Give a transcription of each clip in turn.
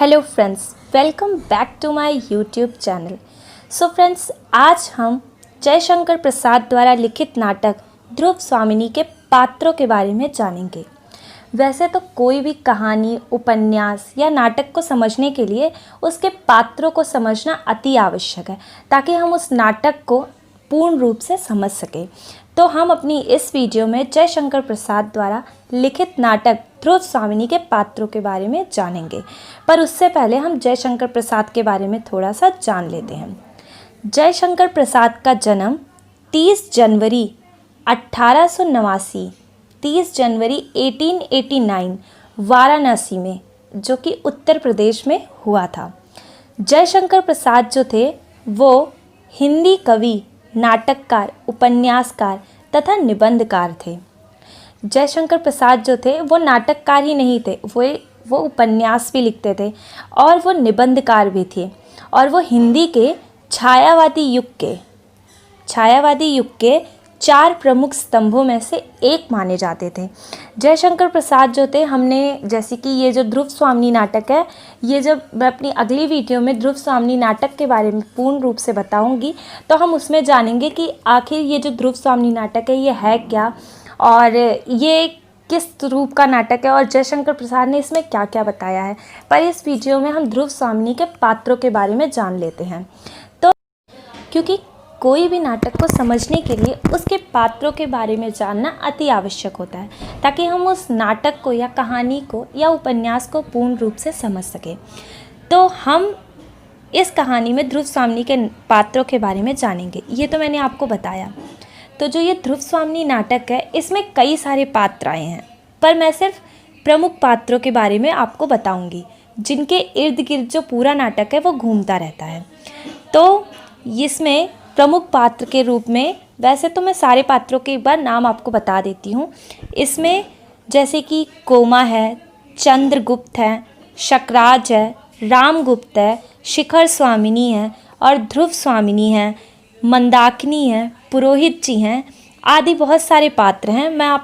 Hello friends, welcome back to my YouTube channel. So friends, आज हम जयशंकर प्रसाद द्वारा लिखित नाटक ध्रुव स्वामिनी के पात्रों के बारे में जानेंगे। वैसे तो कोई भी कहानी, उपन्यास या नाटक को समझने के लिए उसके पात्रों को समझना अति आवश्यक है, ताकि हम उस नाटक को पूर्ण रूप से समझ सकें। तो हम अपनी इस वीडियो में जयशंकर प्रसाद द्वारा लिखित नाटक ध्रुव स्वामिनी के पात्रों के बारे में जानेंगे। पर उससे पहले हम जयशंकर प्रसाद के बारे में थोड़ा सा जान लेते हैं। जयशंकर प्रसाद का जन्म 30 जनवरी 1889, 30 जनवरी 1889 वाराणसी में, जो कि उत्तर प्रदेश में हुआ था। जयशंकर प्रसाद जो थे वो हिंदी कवि, नाटककार, उपन्यासकार तथा निबंधकार थे। जयशंकर प्रसाद जो थे वो नाटककार ही नहीं थे, वो उपन्यास भी लिखते थे और वो निबंधकार भी थे, और वो हिंदी के छायावादी युग के 4 प्रमुख स्तंभों में से एक माने जाते थे। जयशंकर प्रसाद जो थे, हमने जैसे कि ये जो ध्रुव स्वामिनी नाटक है, ये जब मैं अपनी अगली वीडियो में ध्रुव स्वामिनी नाटक के बारे में पूर्ण रूप से बताऊंगी, तो हम उसमें जानेंगे कि आखिर ये जो ध्रुव स्वामिनी नाटक है ये है क्या, और ये किस रूप का नाटक है, और जयशंकर प्रसाद ने इसमें क्या क्या बताया है। पर इस वीडियो में हम ध्रुव स्वामिनी के पात्रों के बारे में जान लेते हैं। तो क्योंकि कोई भी नाटक को समझने के लिए उसके पात्रों के बारे में जानना अति आवश्यक होता है, ताकि हम उस नाटक को या कहानी को या उपन्यास को पूर्ण रूप से समझ सकें। तो हम इस कहानी में ध्रुव स्वामिनी के पात्रों के बारे में जानेंगे। ये तो मैंने आपको बताया। तो जो ये ध्रुव स्वामिनी नाटक है, इसमें कई सारे पात्र आए हैं, पर मैं सिर्फ प्रमुख पात्रों के बारे में आपको बताऊंगी, जिनके इर्द गिर्द जो पूरा नाटक है वो घूमता रहता है। तो इसमें प्रमुख पात्र के रूप में, वैसे तो मैं सारे पात्रों के एक बार नाम आपको बता देती हूँ। इसमें जैसे कि कोमा है, चंद्रगुप्त है, शकराज है, रामगुप्त है, शिखर स्वामिनी है और ध्रुव स्वामिनी है, मंदाकिनी है, पुरोहित जी हैं, आदि बहुत सारे पात्र हैं।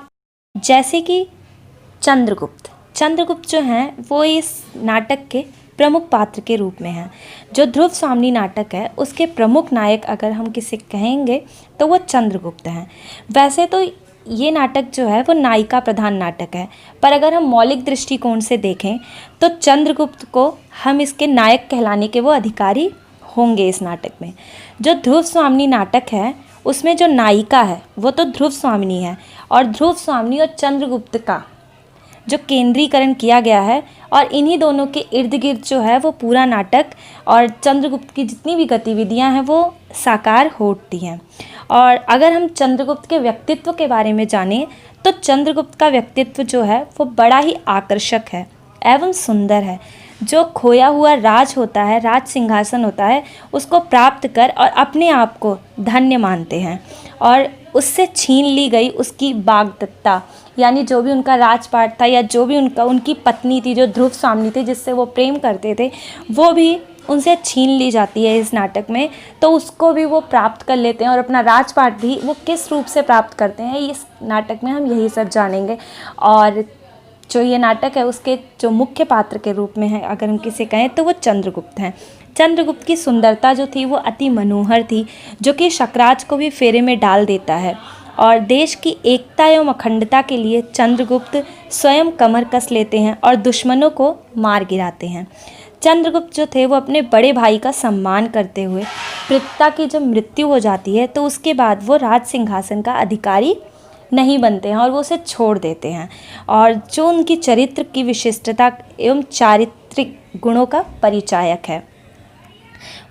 जैसे कि चंद्रगुप्त जो हैं वो इस नाटक के प्रमुख पात्र के रूप में हैं। जो ध्रुव स्वामिनी नाटक है उसके प्रमुख नायक अगर हम किसे कहेंगे तो वो चंद्रगुप्त हैं। वैसे तो ये नाटक जो है वो नायिका प्रधान नाटक है, पर अगर हम मौलिक दृष्टिकोण से देखें तो चंद्रगुप्त को हम इसके नायक कहलाने के वो अधिकारी होंगे इस नाटक में। जो ध्रुव स्वामिनी नाटक है उसमें जो नायिका है वो तो ध्रुव स्वामिनी है, और ध्रुव स्वामिनी और चंद्रगुप्त का जो केंद्रीकरण किया गया है, और इन्हीं दोनों के इर्द गिर्द जो है वो पूरा नाटक और चंद्रगुप्त की जितनी भी गतिविधियां हैं वो साकार होती हैं। और अगर हम चंद्रगुप्त के व्यक्तित्व के बारे में जानें तो चंद्रगुप्त का व्यक्तित्व जो है वो बड़ा ही आकर्षक है एवं सुंदर है। जो खोया हुआ राज होता है, राज सिंहासन होता है, उसको प्राप्त कर और अपने आप को धन्य मानते हैं, और उससे छीन ली गई उसकी वाग्दत्ता, यानी जो भी उनका राजपाट था या जो भी उनकी पत्नी थी, जो ध्रुव स्वामिनी थी, जिससे वो प्रेम करते थे, वो भी उनसे छीन ली जाती है इस नाटक में। तो उसको भी वो प्राप्त कर लेते हैं, और अपना राजपाट भी वो किस रूप से प्राप्त करते हैं इस नाटक में हम यही सब जानेंगे। और जो ये नाटक है उसके जो मुख्य पात्र के रूप में है अगर हम किसे कहें तो वो चंद्रगुप्त हैं। चंद्रगुप्त की सुंदरता जो थी वो अति मनोहर थी, जो कि शकराज को भी फेरे में डाल देता है, और देश की एकता एवं अखंडता के लिए चंद्रगुप्त स्वयं कमर कस लेते हैं और दुश्मनों को मार गिराते हैं। चंद्रगुप्त जो थे वो अपने बड़े भाई का सम्मान करते हुए पिता की जब मृत्यु हो जाती है तो उसके बाद वो राज सिंहासन का अधिकारी नहीं बनते हैं और वो उसे छोड़ देते हैं। और जो उनकी चरित्र की विशिष्टता एवं चारित्रिक गुणों का परिचायक है,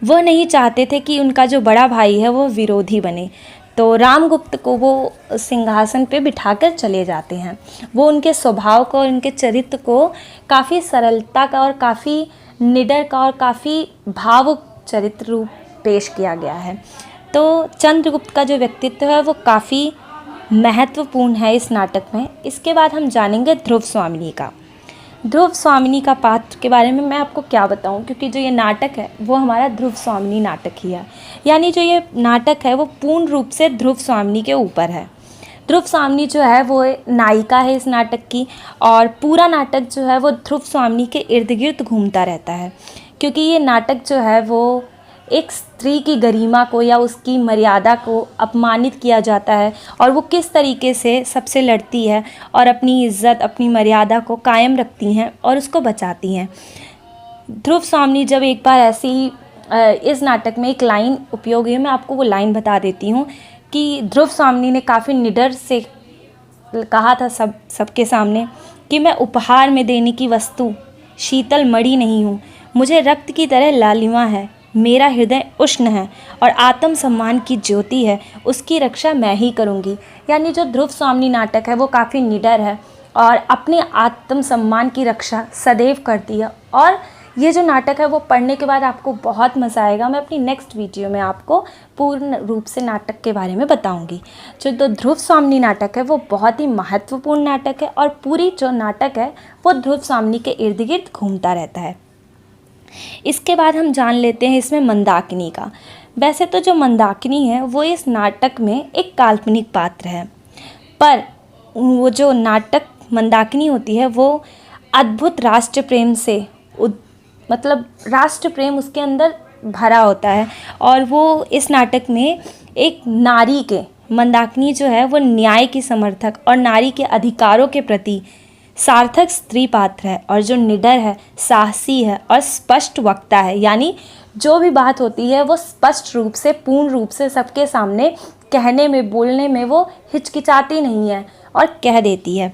वो नहीं चाहते थे कि उनका जो बड़ा भाई है वो विरोधी बने, तो रामगुप्त को वो सिंहासन पे बिठाकर चले जाते हैं। वो उनके स्वभाव को और उनके चरित्र को काफ़ी सरलता का और काफ़ी निडर का और काफ़ी भावुक चरित्र रूप पेश किया गया है। तो चंद्रगुप्त का जो व्यक्तित्व है वो काफ़ी महत्वपूर्ण है इस नाटक में। इसके बाद हम जानेंगे ध्रुव स्वामिनी का पात्र के बारे में मैं आपको क्या बताऊं, क्योंकि जो ये नाटक है वो हमारा ध्रुव स्वामिनी नाटक ही है, यानी जो ये नाटक है वो पूर्ण रूप से ध्रुव स्वामिनी के ऊपर है। ध्रुव स्वामिनी जो है वो नायिका है इस नाटक की, और पूरा नाटक जो है वो ध्रुव स्वामिनी के इर्द गिर्द घूमता रहता है, क्योंकि ये नाटक जो है वो एक स्त्री की गरिमा को या उसकी मर्यादा को अपमानित किया जाता है, और वो किस तरीके से सबसे लड़ती है और अपनी इज़्ज़त, अपनी मर्यादा को कायम रखती हैं और उसको बचाती हैं। ध्रुव स्वामिनी जब एक बार ऐसे ही इस नाटक में एक लाइन उपयोग हुई है, मैं आपको वो लाइन बता देती हूँ कि ध्रुव स्वामिनी ने काफ़ी निडर से कहा था सबके सामने कि मैं उपहार में देने की वस्तु शीतल मणि नहीं हूँ, मुझे रक्त की तरह लालिमा है, मेरा हृदय उष्ण है और आत्म सम्मान की ज्योति है, उसकी रक्षा मैं ही करूँगी। यानी जो ध्रुव स्वामिनी नाटक है वो काफ़ी निडर है और अपने आत्म सम्मान की रक्षा सदैव करती है। और ये जो नाटक है वो पढ़ने के बाद आपको बहुत मज़ा आएगा। मैं अपनी नेक्स्ट वीडियो में आपको पूर्ण रूप से नाटक के बारे में बताऊंगी। जो ध्रुव स्वामिनी नाटक है वो बहुत ही महत्वपूर्ण नाटक है और पूरी जो नाटक है वो ध्रुव स्वामिनी के इर्द गिर्द घूमता रहता है। इसके बाद हम जान लेते हैं इसमें मंदाकिनी का। वैसे तो जो मंदाकिनी है वो इस नाटक में एक काल्पनिक पात्र है, पर वो जो नाटक मंदाकिनी होती है वो अद्भुत राष्ट्र प्रेम से मतलब राष्ट्र प्रेम उसके अंदर भरा होता है, और वो इस नाटक में एक नारी के, मंदाकिनी जो है वो न्याय की समर्थक और नारी के अधिकारों के प्रति सार्थक स्त्री पात्र है, और जो निडर है, साहसी है और स्पष्ट वक्ता है। यानी जो भी बात होती है वो स्पष्ट रूप से, पूर्ण रूप से सबके सामने कहने में, बोलने में वो हिचकिचाती नहीं है और कह देती है।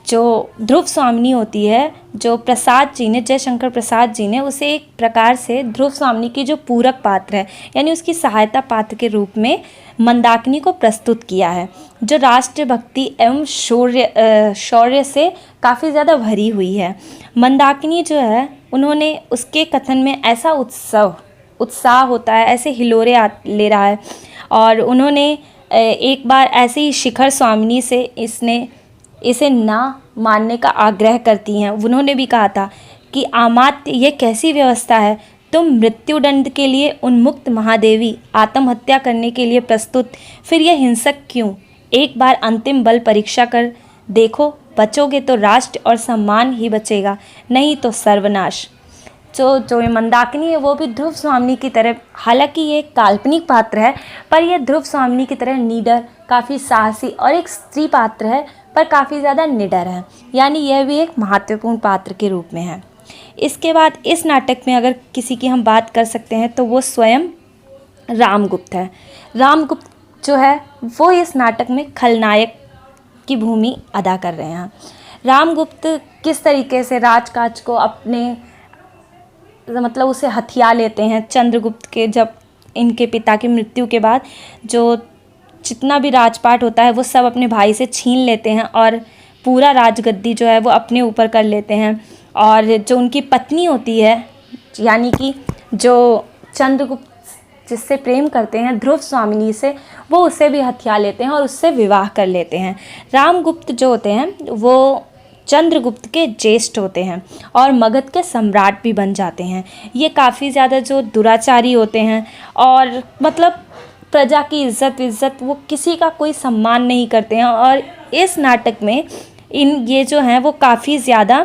जो ध्रुव स्वामिनी होती है, जो प्रसाद जी ने, जयशंकर प्रसाद जी ने उसे एक प्रकार से ध्रुव स्वामिनी की जो पूरक पात्र है, यानी उसकी सहायता पात्र के रूप में मंदाकिनी को प्रस्तुत किया है, जो राष्ट्रभक्ति एवं शौर्य से काफ़ी ज़्यादा भरी हुई है। मंदाकिनी जो है उन्होंने, उसके कथन में ऐसा उत्साह होता है, ऐसे हिलोरे ले रहा है, और उन्होंने एक बार ऐसे ही शिखर स्वामिनी से इसे ना मानने का आग्रह करती हैं। उन्होंने भी कहा था कि अमात्य ये कैसी व्यवस्था है, तुम मृत्युदंड के लिए उन्मुक्त महादेवी, आत्महत्या करने के लिए प्रस्तुत, फिर यह हिंसक क्यों? एक बार अंतिम बल परीक्षा कर देखो, बचोगे तो राष्ट्र और सम्मान ही बचेगा, नहीं तो सर्वनाश। जो ये मंदाकिनी है वो भी ध्रुव स्वामिनी की तरह, हालांकि ये एक काल्पनिक पात्र है, पर यह ध्रुव स्वामिनी की तरह निडर, काफ़ी साहसी और एक स्त्री पात्र है, पर काफ़ी ज़्यादा निडर है। यानी यह भी एक महत्वपूर्ण पात्र के रूप में है। इसके बाद इस नाटक में अगर किसी की हम बात कर सकते हैं तो वो स्वयं रामगुप्त है। रामगुप्त जो है वो इस नाटक में खलनायक की भूमि अदा कर रहे हैं। रामगुप्त किस तरीके से राजकाज को अपने, मतलब उसे हथिया लेते हैं चंद्रगुप्त के, जब इनके पिता की मृत्यु के बाद जो जितना भी राजपाट होता है वो सब अपने भाई से छीन लेते हैं और पूरा राजगद्दी जो है वो अपने ऊपर कर लेते हैं। और जो उनकी पत्नी होती है, यानी कि जो चंद्रगुप्त जिससे प्रेम करते हैं ध्रुव स्वामिनी से, वो उसे भी हथिया लेते हैं और उससे विवाह कर लेते हैं। रामगुप्त जो होते हैं वो चंद्रगुप्त के ज्येष्ठ होते हैं और मगध के सम्राट भी बन जाते हैं। ये काफ़ी ज़्यादा जो दुराचारी होते हैं और मतलब प्रजा की इज़्ज़त वो किसी का कोई सम्मान नहीं करते हैं। और इस नाटक में ये जो हैं वो काफ़ी ज़्यादा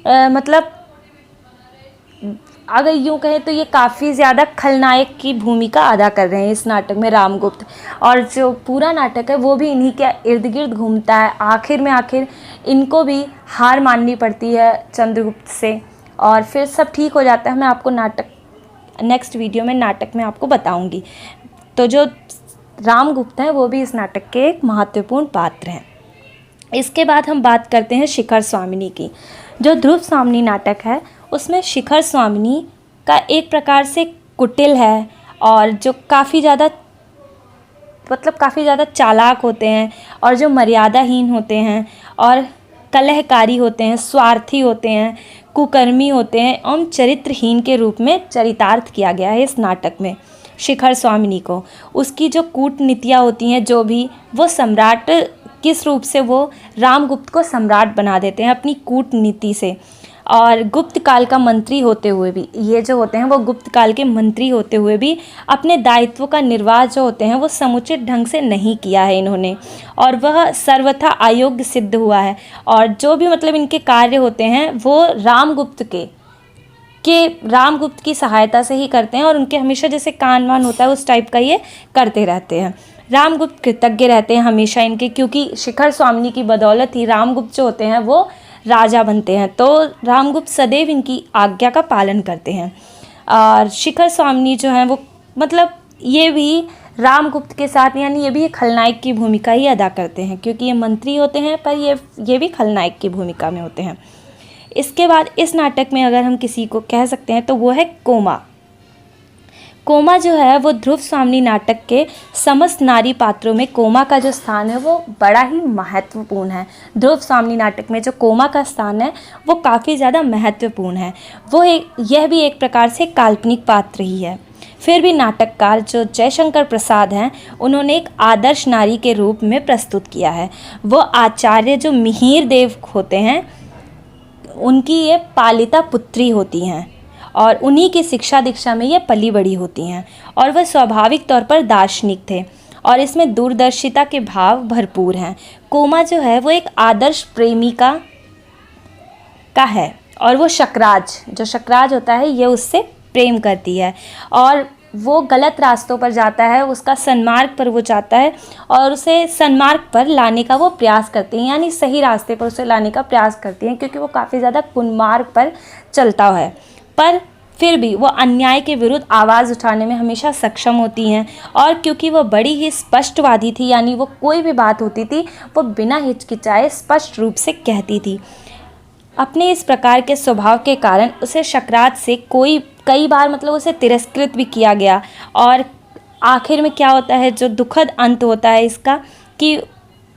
मतलब अगर यूँ कहें तो ये काफ़ी ज़्यादा खलनायक की भूमिका अदा कर रहे हैं इस नाटक में रामगुप्त। और जो पूरा नाटक है वो भी इन्हीं के इर्द गिर्द घूमता है। आखिर इनको भी हार माननी पड़ती है चंद्रगुप्त से, और फिर सब ठीक हो जाता है। मैं आपको नेक्स्ट वीडियो में नाटक में आपको बताऊंगी। तो जो रामगुप्त हैं वो भी इस नाटक के एक महत्वपूर्ण पात्र हैं। इसके बाद हम बात करते हैं शिखर स्वामिनी की। जो ध्रुव स्वामिनी नाटक है उसमें शिखर स्वामिनी का एक प्रकार से कुटिल है, और जो काफ़ी ज़्यादा चालाक होते हैं और जो मर्यादाहीन होते हैं और कलहकारी होते हैं, स्वार्थी होते हैं, कुकर्मी होते हैं एवं चरित्रहीन के रूप में चरितार्थ किया गया है इस नाटक में शिखर स्वामिनी को। उसकी जो कूटनीतियाँ होती हैं, जो भी वो सम्राट, किस रूप से वो रामगुप्त को सम्राट बना देते हैं अपनी कूटनीति से। और गुप्त काल का मंत्री होते हुए भी, ये जो होते हैं वो गुप्त काल के मंत्री होते हुए भी अपने दायित्व का निर्वाह जो होते हैं वो समुचित ढंग से नहीं किया है इन्होंने, और वह सर्वथा अयोग्य सिद्ध हुआ है। और जो भी मतलब इनके कार्य होते हैं वो रामगुप्त की सहायता से ही करते हैं, और उनके हमेशा जैसे कान वान होता है उस टाइप का ये करते रहते हैं। रामगुप्त कृतज्ञ रहते हैं हमेशा इनके, क्योंकि शिखर स्वामिनी की बदौलत ही रामगुप्त जो होते हैं वो राजा बनते हैं। तो रामगुप्त सदैव इनकी आज्ञा का पालन करते हैं। और शिखर स्वामिनी जो हैं वो मतलब ये भी रामगुप्त के साथ, यानी ये भी एक खलनायक की भूमिका ही अदा करते हैं, क्योंकि ये मंत्री होते हैं पर ये भी खलनायक की भूमिका में होते हैं। इसके बाद इस नाटक में अगर हम किसी को कह सकते हैं तो वो है कोमा। कोमा जो है वो ध्रुव स्वामिनी नाटक के समस्त नारी पात्रों में कोमा का जो स्थान है वो बड़ा ही महत्वपूर्ण है। ध्रुव स्वामिनी नाटक में जो कोमा का स्थान है वो काफ़ी ज़्यादा महत्वपूर्ण है। यह भी एक प्रकार से काल्पनिक पात्र ही है। फिर भी नाटककार जो जयशंकर प्रसाद हैं उन्होंने एक आदर्श नारी के रूप में प्रस्तुत किया है। वो आचार्य जो मिहिर देव होते हैं उनकी ये पालिता पुत्री होती हैं, और उन्हीं की शिक्षा दीक्षा में ये पली बड़ी होती हैं, और वह स्वाभाविक तौर पर दार्शनिक थे, और इसमें दूरदर्शिता के भाव भरपूर हैं। कोमा जो है वो एक आदर्श प्रेमिका का है, और वो शकराज होता है ये उससे प्रेम करती है, और वो गलत रास्तों पर जाता है, उसका सन्मार्ग पर वो जाता है, और उसे सन्मार्ग पर लाने का वो प्रयास करती हैं, यानी सही रास्ते पर उसे लाने का प्रयास करती हैं, क्योंकि वो काफ़ी ज़्यादा कुमार्ग पर चलता है। पर फिर भी वो अन्याय के विरुद्ध आवाज़ उठाने में हमेशा सक्षम होती हैं, और क्योंकि वो बड़ी ही स्पष्टवादी थी, यानी वो कोई भी बात होती थी वो बिना हिचकिचाए स्पष्ट रूप से कहती थी। अपने इस प्रकार के स्वभाव के कारण उसे शकराज से कई बार मतलब उसे तिरस्कृत भी किया गया, और आखिर में क्या होता है, जो दुखद अंत होता है इसका कि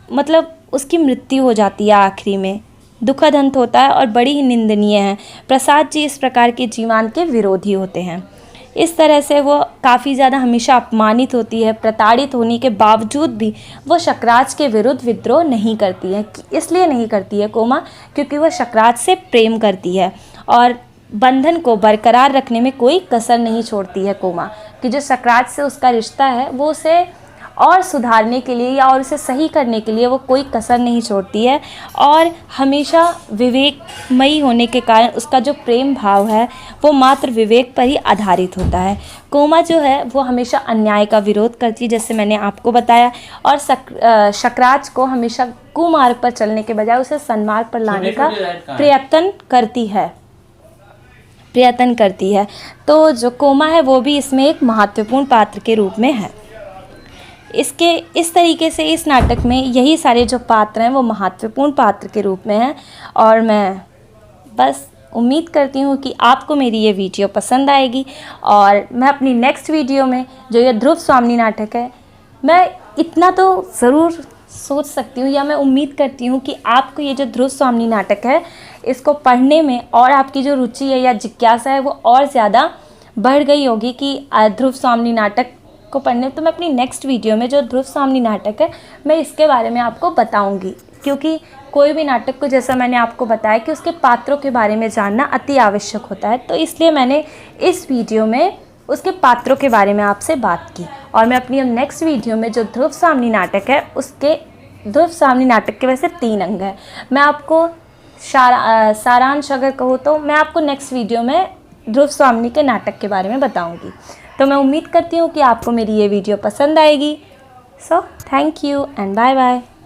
मतलब उसकी मृत्यु हो जाती है। आखिरी में दुखद अंत होता है और बड़ी ही निंदनीय है। प्रसाद जी इस प्रकार के जीवन के विरोधी होते हैं। इस तरह से वो काफ़ी ज़्यादा हमेशा अपमानित होती है। प्रताड़ित होने के बावजूद भी वो शकराज के विरुद्ध विद्रोह नहीं करती है। इसलिए नहीं करती है कोमा क्योंकि वह शकराज से प्रेम करती है, और बंधन को बरकरार रखने में कोई कसर नहीं छोड़ती है कोमा, कि जो शकराज से उसका रिश्ता है वो उसे और सुधारने के लिए या और उसे सही करने के लिए वो कोई कसर नहीं छोड़ती है, और हमेशा विवेकमयी होने के कारण उसका जो प्रेम भाव है वो मात्र विवेक पर ही आधारित होता है। कोमा जो है वो हमेशा अन्याय का विरोध करती है, जैसे मैंने आपको बताया, और शकराज को हमेशा कुमार्ग पर चलने के बजाय उसे सन्मार्ग पर लाने का प्रयत्न करती है। तो जो कोमा है वो भी इसमें एक महत्वपूर्ण पात्र के रूप में है। इस तरीके से इस नाटक में यही सारे जो पात्र हैं वो महत्वपूर्ण पात्र के रूप में हैं, और मैं बस उम्मीद करती हूँ कि आपको मेरी ये वीडियो पसंद आएगी, और मैं अपनी नेक्स्ट वीडियो में जो ये ध्रुव स्वामिनी नाटक है, मैं इतना तो ज़रूर सोच सकती हूँ या मैं उम्मीद करती हूँ कि आपको ये जो ध्रुव स्वामिनी नाटक है इसको पढ़ने में और आपकी जो रुचि है या जिज्ञासा है वो और ज़्यादा बढ़ गई होगी कि ध्रुव स्वामिनी नाटक को पढ़ने। तो मैं अपनी नेक्स्ट वीडियो में जो ध्रुव स्वामिनी नाटक है मैं इसके बारे में आपको बताऊंगी, क्योंकि कोई भी नाटक को जैसा मैंने आपको बताया कि उसके पात्रों के बारे में जानना अति आवश्यक होता है, तो इसलिए मैंने इस वीडियो में उसके पात्रों के बारे में आपसे बात की। और मैं अपनी नेक्स्ट वीडियो में जो ध्रुव स्वामिनी नाटक है उसके ध्रुव स्वामिनी नाटक के वैसे 3 अंग हैं, मैं आपको सारांश अगर कहूँ तो मैं आपको नेक्स्ट वीडियो में ध्रुव स्वामिनी के नाटक के बारे में बताऊंगी। तो मैं उम्मीद करती हूँ कि आपको मेरी ये वीडियो पसंद आएगी। So thank you and bye bye.